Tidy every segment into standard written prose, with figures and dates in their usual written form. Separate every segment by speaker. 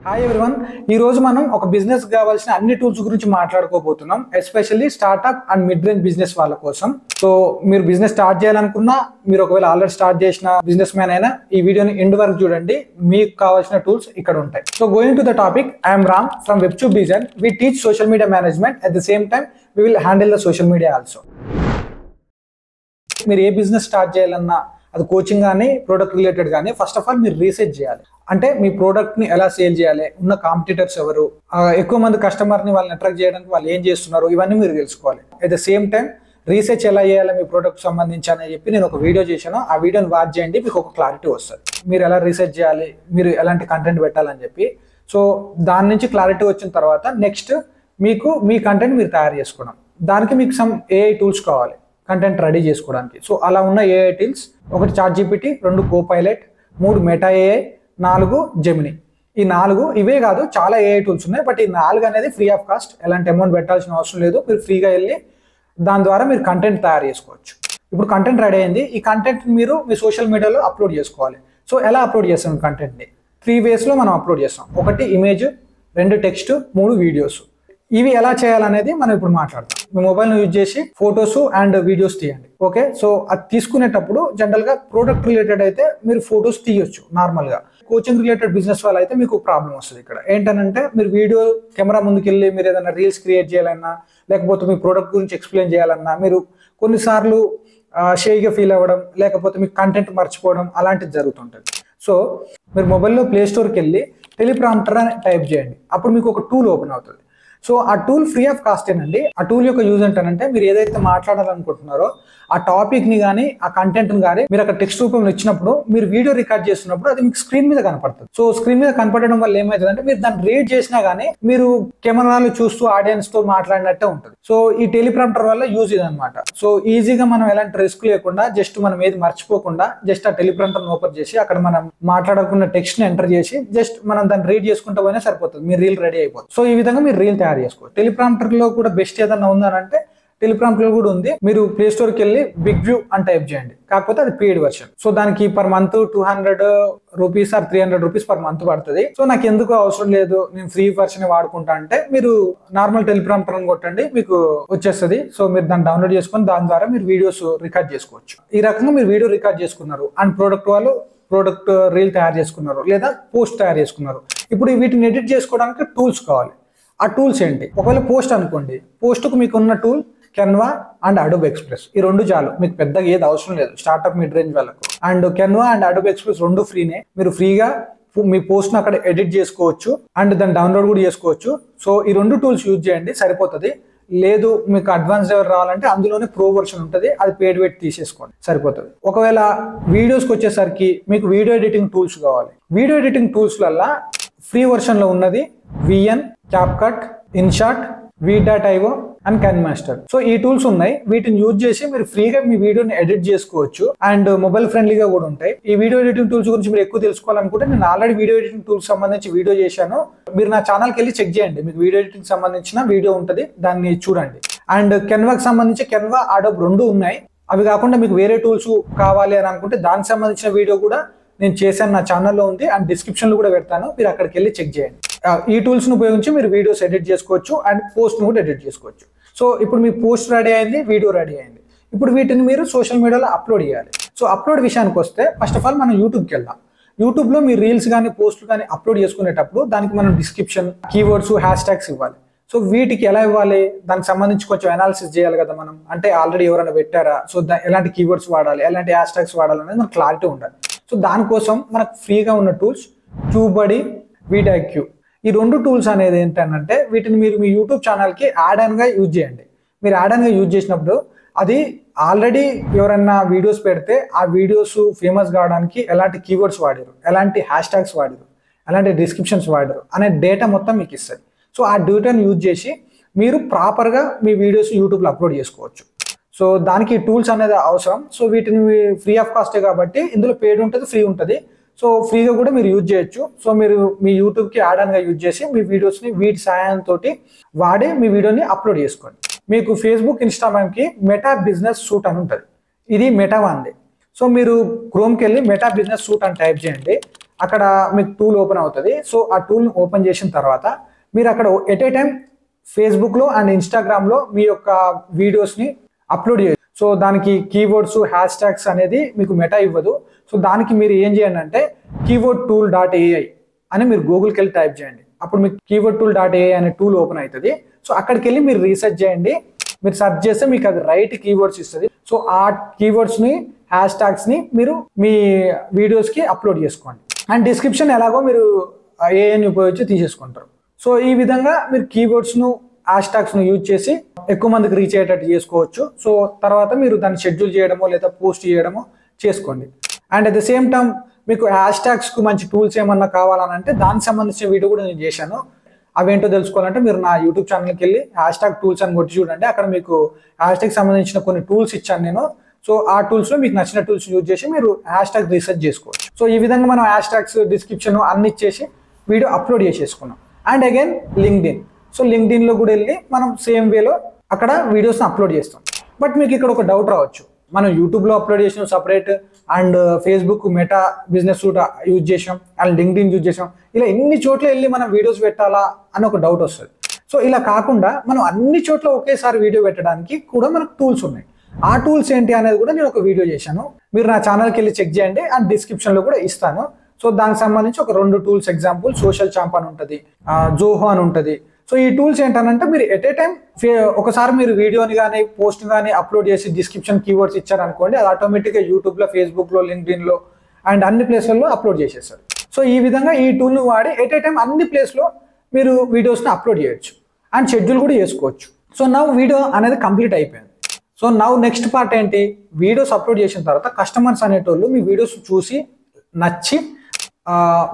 Speaker 1: Hi everyone, ఈ రోజు మనం ఒక బిజినెస్ కావాల్సిన అన్ని టూల్స్ గురించి మాట్లాడుకోబోతున్నాం. Especially startup and mid range business వాళ్ళ కోసం. సో మీరు బిజినెస్ స్టార్ట్ చేయాలనుకున్నా, మీరు ఒకవేళ ఆల్రెడీ స్టార్ట్ చేసిన బిజినెస్ మ్యాన్ అయినా ఈ వీడియోని ఎండ్ వరకు చూడండి. మీకు కావాల్సిన టూల్స్ ఇక్కడ ఉంటాయి. So going to the topic, I'm Ram from Webtube design. We teach social media management. At the same time we will handle the social media also. మీరు ఏ బిజినెస్ స్టార్ట్ చేయాలన్నా, అది కోచింగ్ కానీ ప్రోడక్ట్ రిలేటెడ్ కానీ, first of all మీరు research చేయాలి. అంటే మీ product ని ఎలా సేల్ చేయాలి, ఉన్న కాంపిటీటర్స్ ఎవరు, ఎక్కువ మంది కస్టమర్ ని వాళ్ళని అట్రాక్ట్ చేయడానికి వాళ్ళు ఏం చేస్తున్నారు, ఇవన్నీ మీరు తెలుసుకోవాలి. At the same time research ఎలా చేయాలి మీ ప్రోడక్ట్ సంబంధించి అని చెప్పి నేను ఒక వీడియో చేశాను. ఆ వీడియోని వాచ్ చేయండి, మీకు ఒక క్లారిటీ వస్తుంది. మీరు ఎలా రీసెర్చ్ చేయాలి, మీరు ఎలాంటి కంటెంట్ పెట్టాలని చెప్పి. సో దాని నుంచి క్లారిటీ వచ్చిన తర్వాత నెక్స్ట్ మీకు మీ కంటెంట్ మీరు తయారు చేసుకోవడం. దానికి మీకు సమ్ ఏఐ టూల్స్ కావాలి కంటెంట్ రెడీ చేసుకోవడానికి. సో అలా ఉన్న ఏఐ టూల్స్, ఒకటి chat GPT, 2 copilot, 3 Meta AI, 4 Gemini. ఈ 4 ఇవే కాదు, చాలా ఏఐ టూల్స్ ఉన్నాయి. బట్ ఈ 4 అనేది ఫ్రీ ఆఫ్ కాస్ట్, ఎలాంటి అమౌంట్ పెట్టాల్సిన అవసరం లేదు. మీరు ఫ్రీగా వెళ్ళి దాని ద్వారా మీరు కంటెంట్ తయారు చేసుకోవచ్చు. ఇప్పుడు కంటెంట్ రెడీ అయింది. ఈ కంటెంట్ మీరు మీ సోషల్ మీడియాలో అప్లోడ్ చేసుకోవాలి. సో ఎలా అప్లోడ్ చేస్తాం కంటెంట్ని? 3 వేస్లో మనం అప్లోడ్ చేస్తాం. 1 ఇమేజ్, 2 టెక్స్ట్, 3 వీడియోస్. ఇవి ఎలా చేయాలనేది మనం ఇప్పుడు మాట్లాడతాం. మీ మొబైల్ను యూజ్ చేసి ఫొటోస్ అండ్ వీడియోస్ తీయండి. ఓకే, సో అది తీసుకునేటప్పుడు జనరల్గా ప్రోడక్ట్ రిలేటెడ్ అయితే మీరు ఫొటోస్ తీయొచ్చు నార్మల్గా. కోచింగ్ రిలేటెడ్ బిజినెస్ వాళ్ళు అయితే మీకు ప్రాబ్లం వస్తుంది. ఇక్కడ ఏంటంటే మీరు వీడియో కెమెరా ముందుకు వెళ్ళి మీరు ఏదైనా రీల్స్ క్రియేట్ చేయాలన్నా, లేకపోతే మీ ప్రోడక్ట్ గురించి ఎక్స్ప్లెయిన్ చేయాలన్నా, మీరు కొన్నిసార్లు షేగా ఫీల్ అవ్వడం, లేకపోతే మీకు కంటెంట్ మర్చిపోవడం అలాంటిది జరుగుతుంటుంది. సో మీరు మొబైల్లో ప్లే స్టోర్కి వెళ్ళి టెలిప్రాంప్టర్ అని టైప్ చేయండి. అప్పుడు మీకు ఒక టూల్ ఓపెన్ అవుతుంది. సో ఆ టూల్ ఫ్రీ ఆఫ్ కాస్ట్ ఏనండి. ఆ టూల్ యొక్క యూజ్ ఏంటంటే, మీరు ఏదైతే మాట్లాడాలనుకుంటున్నారో ఆ టాపిక్ని కానీ ఆ కంటెంట్ని కానీ మీరు అక్కడ టెక్స్ట్ రూపంలో ఇచ్చినప్పుడు, మీరు వీడియో రికార్డ్ చేస్తున్నప్పుడు అది మీకు స్క్రీన్ మీద కనపడుతుంది. సో స్క్రీన్ మీద కనపడడం వల్ల ఏమవుతుందంటే, మీరు దాన్ని రీడ్ చేసినా కానీ మీరు కెమెరాలు చూస్తూ ఆడియన్స్ తో మాట్లాడినట్టే ఉంటుంది. సో ఈ టెలిప్రాంప్టర్ వల్ల యూజ్ ఇదనమాట. సో ఈజీగా మనం ఎలాంటి రిస్క్ లేకుండా, జస్ట్ మనం ఏది మర్చిపోకుండా జస్ట్ ఆ టెలిప్రాంప్టర్ ఓపెన్ చేసి అక్కడ మనం మాట్లాడుకున్న టెక్స్ట్ ని ఎంటర్ చేసి జస్ట్ మనం దాన్ని రీడ్ చేసుకుంటూ పోయినా సరిపోతుంది. మీ రీల్ రెడీ అయిపోతుంది. సో ఈ విధంగా మీరు రీల్ తయారు చేసుకోవచ్చు. టెలిప్రాంప్టర్ లో కూడా బెస్ట్ ఏదన్నా ఉందనంటే టెలిప్రాంప్టర్ కూడా ఉంది. మీరు ప్లే స్టోర్కి వెళ్ళి బిగ్ వ్యూ అని టైప్ చేయండి. కాకపోతే అది పెయిడ్ వర్షన్. సో దానికి per month 200 rupees or 300 rupees per month పడుతుంది. సో నాకు ఎందుకు అవసరం లేదు, నేను ఫ్రీ వర్షన్ వాడుకుంటా అంటే, మీరు నార్మల్ టెలిప్రాంప్టర్ అని కొట్టండి, మీకు వచ్చేస్తుంది. సో మీరు దాన్ని డౌన్లోడ్ చేసుకొని దాని ద్వారా మీరు వీడియోస్ రికార్డ్ చేసుకోవచ్చు. ఈ రకంగా మీరు వీడియో రికార్డ్ చేసుకున్నారు అండ్ ప్రోడక్ట్ రీల్ తయారు చేసుకున్నారు, లేదా పోస్ట్ తయారు చేసుకున్నారు. ఇప్పుడు వీటిని ఎడిట్ చేసుకోవడానికి టూల్స్ కావాలి. ఆ టూల్స్ ఏంటి? ఒకవేళ పోస్ట్ అనుకోండి, పోస్ట్కు మీకు ఉన్న tool Canva and Adobe Express. ఈ 2 చాలు, మీకు పెద్దగా ఏది అవసరం లేదు స్టార్ట్అప్ మిడ్ రేంజ్ వాళ్ళకు. And Canva and Adobe Express 2 ఫ్రీనే. మీరు ఫ్రీగా మీ పోస్ట్ను అక్కడ ఎడిట్ చేసుకోవచ్చు అండ్ దాన్ని డౌన్లోడ్ కూడా చేసుకోవచ్చు. సో ఈ 2 టూల్స్ యూజ్ చేయండి, సరిపోతుంది. లేదు మీకు అడ్వాన్స్ ఎవరు రావాలంటే అందులోనే ప్రో వర్షన్ ఉంటుంది, అది పెయిడ్ పెట్టి తీసేసుకోండి, సరిపోతుంది. ఒకవేళ వీడియోస్కి వచ్చేసరికి మీకు వీడియో ఎడిటింగ్ టూల్స్ కావాలి. వీడియో ఎడిటింగ్ టూల్స్ వల్ల ఫ్రీ వర్షన్లో ఉన్నది VN, CapCut, InShot, V.io and KineMaster. So ఈ టూల్స్ ఉన్నాయి. వీటిని యూజ్ చేసి మీరు ఫ్రీగా మీ వీడియోని ఎడిట్ చేసుకోవచ్చు అండ్ మొబైల్ ఫ్రెండ్లీగా కూడా ఉంటాయి. ఈ వీడియో ఎడిటింగ్ టూల్స్ గురించి మీరు ఎక్కువ తెలుసుకోవాలనుకుంటే, నేను ఆల్రెడీ వీడియో ఎడిటింగ్ టూల్స్ సంబంధించి వీడియో చేశాను. మీరు నా ఛానల్కి వెళ్ళి చెక్ చేయండి, మీకు వీడియో ఎడిటింగ్ సంబంధించిన వీడియో ఉంటుంది, దాన్ని చూడండి. అండ్ కెన్వాకి సంబంధించి కెన్వా, అడోబ్ 2 ఉన్నాయి. అవి కాకుండా మీకు వేరే టూల్స్ కావాలి అని అనుకుంటే దానికి సంబంధించిన వీడియో కూడా నేను చేశాను, నా ఛానల్లో ఉంది అండ్ డిస్క్రిప్షన్లో కూడా పెడతాను, మీరు అక్కడికి వెళ్ళి చెక్ చేయండి. ఈ టూల్స్ను ఉపయోగించి మీరు వీడియోస్ ఎడిట్ చేసుకోవచ్చు అండ్ పోస్ట్ను కూడా ఎడిట్ చేసుకోవచ్చు. సో ఇప్పుడు మీ పోస్ట్ రెడీ అయింది, వీడియో రెడీ అయింది. ఇప్పుడు వీటిని మీరు సోషల్ మీడియాలో అప్లోడ్ చేయాలి. సో అప్లోడ్ విషయానికి వస్తే, ఫస్ట్ ఆఫ్ ఆల్ మనం యూట్యూబ్కి వెళ్దాం. యూట్యూబ్లో మీ రీల్స్ కానీ పోస్టులు కానీ అప్లోడ్ చేసుకునేటప్పుడు దానికి మనం డిస్క్రిప్షన్, కీవర్డ్స్, హ్యాష్ ట్యాగ్స్ ఇవ్వాలి. సో వీటికి ఎలా ఇవ్వాలి, దానికి సంబంధించి కొంచెం అనాలిసిస్ చేయాలి కదా మనం. అంటే ఆల్రెడీ ఎవరైనా పెట్టారా, సో ఎలాంటి కీవర్డ్స్ వాడాలి, ఎలాంటి హ్యాష్ ట్యాగ్స్ వాడాలి అనేది మనకు క్లారిటీ ఉండాలి. సో దానికోసం మనకు ఫ్రీగా ఉన్న టూల్స్ ట్యూబడీ, VidiQ. ఈ 2 టూల్స్ అనేది ఏంటంటే, వీటిని మీరు మీ యూట్యూబ్ ఛానల్కి యాడ్ ఆన్గా యూజ్ చేయండి. మీరు యాడ్ ఆన్గా యూజ్ చేసినప్పుడు అది ఆల్రెడీ ఎవరైనా వీడియోస్ పెడితే ఆ వీడియోస్ ఫేమస్ కావడానికి ఎలాంటి కీవర్డ్స్ వాడారు, ఎలాంటి హ్యాష్ ట్యాగ్స్ వాడారు, ఎలాంటి డిస్క్రిప్షన్స్ వాడారు అనే డేటా మొత్తం మీకు ఇస్తుంది. సో ఆ డేటాను యూజ్ చేసి మీరు ప్రాపర్గా మీ వీడియోస్ యూట్యూబ్లో అప్లోడ్ చేసుకోవచ్చు. సో దానికి టూల్స్ అనేది అవసరం. సో వీటిని ఫ్రీ ఆఫ్ కాస్టే కాబట్టి ఇందులో పెయిడ్ ఉంటుంది, ఫ్రీ ఉంటుంది. సో ఫ్రీగా కూడా మీరు యూజ్ చేయొచ్చు. సో మీరు మీ యూట్యూబ్కి యాడ్ ఆన్గా యూజ్ చేసి మీ వీడియోస్ని వీటి సహాయంతో వాడి మీ వీడియోని అప్లోడ్ చేసుకోండి. మీకు ఫేస్బుక్, ఇన్స్టాగ్రామ్కి మెటా బిజినెస్ సూట్ అని ఉంటుంది. ఇది మెటా అండి. సో మీరు క్రోమ్కి వెళ్ళి మెటా బిజినెస్ సూట్ అని టైప్ చేయండి. అక్కడ మీకు టూల్ ఓపెన్ అవుతుంది. సో ఆ టూల్ ఓపెన్ చేసిన తర్వాత మీరు అక్కడ ఎట్ ఏ టైం ఫేస్బుక్లో అండ్ ఇన్స్టాగ్రామ్లో మీ యొక్క వీడియోస్ని అప్లోడ్ చేయొచ్చు. సో దానికి కీవర్డ్స్ హ్యాష్ ట్యాగ్స్ అనేది మీకు మెటా ఇవ్వదు. సో దానికి మీరు ఏం చేయండి అంటే keywordtool.ai అని మీరు గూగుల్కి వెళ్ళి టైప్ చేయండి. అప్పుడు మీకు keywordtool.ai అనే టూల్ ఓపెన్ అవుతుంది. సో అక్కడికి వెళ్ళి మీరు రీసెర్చ్ చేయండి. మీరు సెర్చ్ చేస్తే మీకు అది రైట్ కీవర్డ్స్ ఇస్తుంది. సో ఆ కీవర్డ్స్ని హ్యాష్ ట్యాగ్స్ని మీరు మీ వీడియోస్కి అప్లోడ్ చేసుకోండి. అండ్ డిస్క్రిప్షన్ ఎలాగో మీరు ఏఐని ఉపయోగించి తీసేసుకుంటారు. సో ఈ విధంగా మీరు కీవర్డ్స్ను హ్యాష్ ట్యాగ్స్ను యూజ్ చేసి ఎక్కువ మందికి రీచ్ అయ్యేటట్టు చేసుకోవచ్చు. సో తర్వాత మీరు దాన్ని షెడ్యూల్ చేయడమో లేదా పోస్ట్ చేయడమో చేసుకోండి. And at the same time మీకు హ్యాష్ ట్యాగ్స్కు మంచి టూల్స్ ఏమన్నా కావాలనంటే దానికి సంబంధించిన వీడియో కూడా నేను చేశాను. అవేంటో తెలుసుకోవాలంటే మీరు నా యూట్యూబ్ ఛానల్కి వెళ్ళి హ్యాష్ ట్యాగ్ టూల్స్ అని కొట్టి చూడండి. అక్కడ మీకు హ్యాష్ ట్యాగ్ సంబంధించిన కొన్ని టూల్స్ ఇచ్చాను నేను. సో ఆ టూల్స్లో మీకు నచ్చిన టూల్స్ యూజ్ చేసి మీరు హ్యాష్ ట్యాగ్ రీసెర్చ్ చేసుకోవచ్చు. సో ఈ విధంగా మనం హ్యాష్ ట్యాగ్స్ డిస్క్రిప్షన్ అన్ని ఇచ్చేసి వీడియో అప్లోడ్ చేసేసుకున్నాం. And again LinkedIn. సో లింక్డ్ఇన్లో కూడా వెళ్ళి మనం సేమ్ వేలో అక్కడ వీడియోస్ని అప్లోడ్ చేస్తాం. బట్ మీకు ఇక్కడ ఒక డౌట్ రావచ్చు, మనం యూట్యూబ్లో అప్లోడ్ చేసాం separate, and Facebook meta business suit use చేసాం, అండ్ లింక్డ్ఇన్ యూజ్ చేసాం, ఇలా ఎన్ని చోట్ల వెళ్ళి మనం వీడియోస్ పెట్టాలా అని ఒక డౌట్ వస్తుంది. సో ఇలా కాకుండా మనం అన్ని చోట్ల ఒకేసారి వీడియో పెట్టడానికి కూడా మనకు టూల్స్ ఉన్నాయి. ఆ టూల్స్ ఏంటి అనేది కూడా నేను ఒక వీడియో చేశాను. మీరు నా ఛానల్కి వెళ్ళి చెక్ చేయండి. అండ్ డిస్క్రిప్షన్లో కూడా ఇస్తాను. సో దానికి సంబంధించి ఒక 2 టూల్స్ ఎగ్జాంపుల్ సోషల్ చాంప్ అని ఉంటుంది, జోహో అని ఉంటుంది. సో ఈ టూల్స్ ఏంటంటే మీరు ఎట్ ఏ టైం ఒకసారి మీరు వీడియోని కానీ పోస్ట్ కానీ అప్లోడ్ చేసి డిస్క్రిప్షన్ కీవర్డ్స్ ఇచ్చారనుకోండి, అది ఆటోమేటిక్గా యూట్యూబ్లో, ఫేస్బుక్లో, లింక్డ్ఇన్లో అండ్ అన్ని ప్లేస్లలో అప్లోడ్ చేసేస్తారు. సో ఈ విధంగా ఈ టూల్ని వాడి ఎట్ ఏ టైం అన్ని ప్లేస్లో మీరు వీడియోస్ని అప్లోడ్ చేయొచ్చు అండ్ షెడ్యూల్ కూడా చేసుకోవచ్చు. సో నౌ వీడియో అనేది కంప్లీట్ అయిపోయింది. సో నౌ నెక్స్ట్ పార్ట్ ఏంటి, వీడియోస్ అప్లోడ్ చేసిన తర్వాత కస్టమర్స్ అనేటోళ్ళు మీ వీడియోస్ చూసి నచ్చి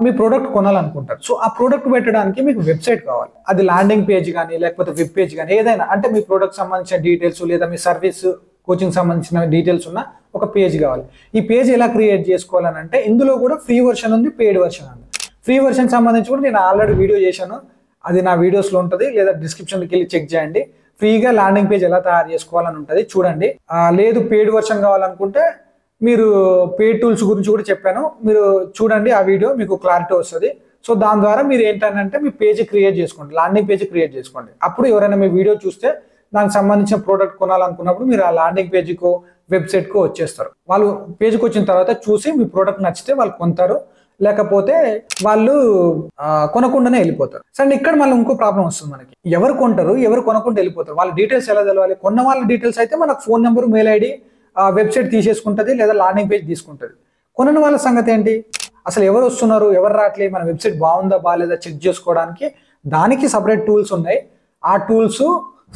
Speaker 1: మీ ప్రోడక్ట్ కొనాలనుకుంటారు. సో ఆ ప్రోడక్ట్ పెట్టడానికి మీకు వెబ్సైట్ కావాలి. అది ల్యాండింగ్ పేజ్ కానీ లేకపోతే వెబ్ పేజ్ కానీ ఏదైనా, అంటే మీ ప్రోడక్ట్ సంబంధించిన డీటెయిల్స్ లేదా మీ సర్వీస్ కోచింగ్ సంబంధించిన డీటెయిల్స్ ఉన్న ఒక పేజ్ కావాలి. ఈ పేజ్ ఎలా క్రియేట్ చేసుకోవాలని అంటే ఇందులో కూడా ఫ్రీ వర్షన్ ఉంది, పెయిడ్ వర్షన్ ఉంది. ఫ్రీ వర్షన్ సంబంధించి కూడా నేను ఆల్రెడీ వీడియో చేశాను, అది నా వీడియోస్లో ఉంటుంది, లేదా డిస్క్రిప్షన్కి వెళ్ళి చెక్ చేయండి. ఫ్రీగా ల్యాండింగ్ పేజ్ ఎలా తయారు చేసుకోవాలని ఉంటుంది, చూడండి. లేదు పెయిడ్ వర్షన్ కావాలనుకుంటే మీరు పెయిడ్ టూల్స్ గురించి కూడా చెప్పాను, మీరు చూడండి ఆ వీడియో, మీకు క్లారిటీ వస్తుంది. సో దాని ద్వారా మీరు ఏంటంటే మీ పేజ్ క్రియేట్ చేసుకోండి, ల్యాండింగ్ పేజ్ క్రియేట్ చేసుకోండి. అప్పుడు ఎవరైనా మీ వీడియో చూస్తే దానికి సంబంధించిన ప్రోడక్ట్ కొనాలనుకున్నప్పుడు మీరు ఆ ల్యాండింగ్ పేజ్కో వెబ్సైట్కో వచ్చేస్తారు. వాళ్ళు పేజ్కి వచ్చిన తర్వాత చూసి మీ ప్రోడక్ట్ నచ్చితే వాళ్ళు కొంటారు, లేకపోతే వాళ్ళు కొనకుండానే వెళ్ళిపోతారు. సరే ఇక్కడ మళ్ళీ ఇంకో ప్రాబ్లం వస్తుంది మనకి, ఎవరు కొంటారు ఎవరు కొనకుండా వెళ్ళిపోతారు, వాళ్ళ డీటెయిల్స్ ఎలా తెలవాలి? కొన్న వాళ్ళ డీటెయిల్స్ అయితే మనకు phone number, mail ID, website తీసేసుకుంటుంది లేదా ల్యాండింగ్ పేజ్ తీసుకుంటుంది. కొనని వాళ్ళ సంగతి ఏంటి, అసలు ఎవరు వస్తున్నారు ఎవరు రావట్లేదు, మన వెబ్సైట్ బాగుందా బాగాలేదా చెక్ చేసుకోవడానికి దానికి సపరేట్ టూల్స్ ఉన్నాయి. ఆ టూల్స్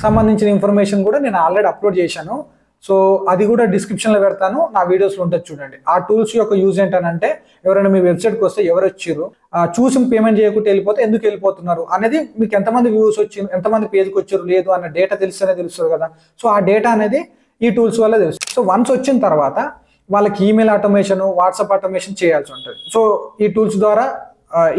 Speaker 1: సంబంధించిన ఇన్ఫర్మేషన్ కూడా నేను ఆల్రెడీ అప్లోడ్ చేశాను. సో అది కూడా డిస్క్రిప్షన్లో పెడతాను, నా వీడియోస్లో ఉంటుంది చూడండి. ఆ టూల్స్ యొక్క యూజ్ ఏంటంటే ఎవరైనా మీ వెబ్సైట్కి వస్తే ఎవరు వచ్చారు, చూసి పేమెంట్ చేయకుండా వెళ్ళిపోతే ఎందుకు వెళ్ళిపోతున్నారు అనేది, మీకు ఎంతమంది వ్యూస్ వచ్చి ఎంతమంది పేజ్కి వచ్చారు లేదు అన్న డేటా తెలిస్తేనే తెలుస్తుంది కదా. సో ఆ డేటా అనేది ఈ టూల్స్ వల్ల తెలుస్తుంది. సో వన్స్ వచ్చిన తర్వాత వాళ్ళకి ఈమెయిల్ ఆటోమేషన్, వాట్సాప్ ఆటోమేషన్ చేయాల్సి ఉంటుంది. సో ఈ టూల్స్ ద్వారా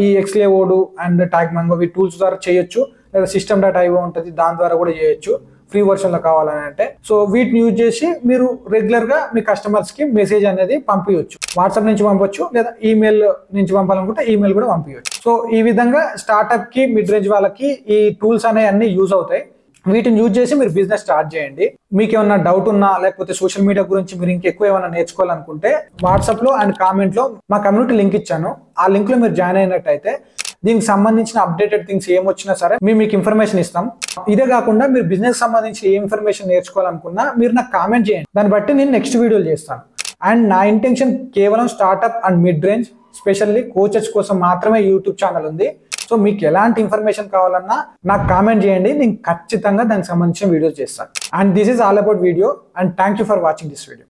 Speaker 1: ఈ ఎక్స్లేవోడ్ అండ్ ట్యాగ్ మంగో ఈ టూల్స్ ద్వారా చేయొచ్చు, లేదా system.io ఉంటుంది దాని ద్వారా కూడా చేయొచ్చు ఫ్రీ వర్షన్లో కావాలని అంటే. సో వీటిని యూజ్ చేసి మీరు రెగ్యులర్గా మీ కస్టమర్స్కి మెసేజ్ అనేది పంపించవచ్చు. వాట్సాప్ నుంచి పంపొచ్చు, లేదా ఈమెయిల్ నుంచి పంపాలనుకుంటే ఈమెయిల్ కూడా పంపించవచ్చు. సో ఈ విధంగా స్టార్టప్కి, మిడ్ రేంజ్ వాళ్ళకి ఈ టూల్స్ అనేవి అన్ని యూజ్ అవుతాయి. వీటిని యూజ్ చేసి మీరు బిజినెస్ స్టార్ట్ చేయండి. మీకు ఏమన్నా డౌట్ ఉన్నా లేకపోతే సోషల్ మీడియా గురించి మీరు ఇంకెక్కువ ఏమైనా నేర్చుకోవాలనుకుంటే వాట్సాప్లో అండ్ కామెంట్లో మా కమ్యూనిటీ లింక్ ఇచ్చాను, ఆ లింక్లో మీరు జాయిన్ అయినట్టయితే దీనికి సంబంధించిన అప్డేటెడ్ థింగ్స్ ఏమొచ్చినా సరే మీకు ఇన్ఫర్మేషన్ ఇస్తాం. ఇదే కాకుండా మీరు బిజినెస్ సంబంధించి ఏ ఇన్ఫర్మేషన్ నేర్చుకోవాలనుకున్నా మీరు నాకు కామెంట్ చేయండి, దాన్ని బట్టి నేను నెక్స్ట్ వీడియోలు చేస్తాను. అండ్ నా ఇంటెన్షన్ కేవలం startup and mid range specially coaches కోసం మాత్రమే యూట్యూబ్ ఛానల్ ఉంది. సో మీకు ఎలాంటి ఇన్ఫర్మేషన్ కావాలన్నా నాకు కామెంట్ చేయండి, నేను ఖచ్చితంగా దానికి సంబంధించిన వీడియోస్ చేస్తాను. And this is all about video, and thank you for watching this video.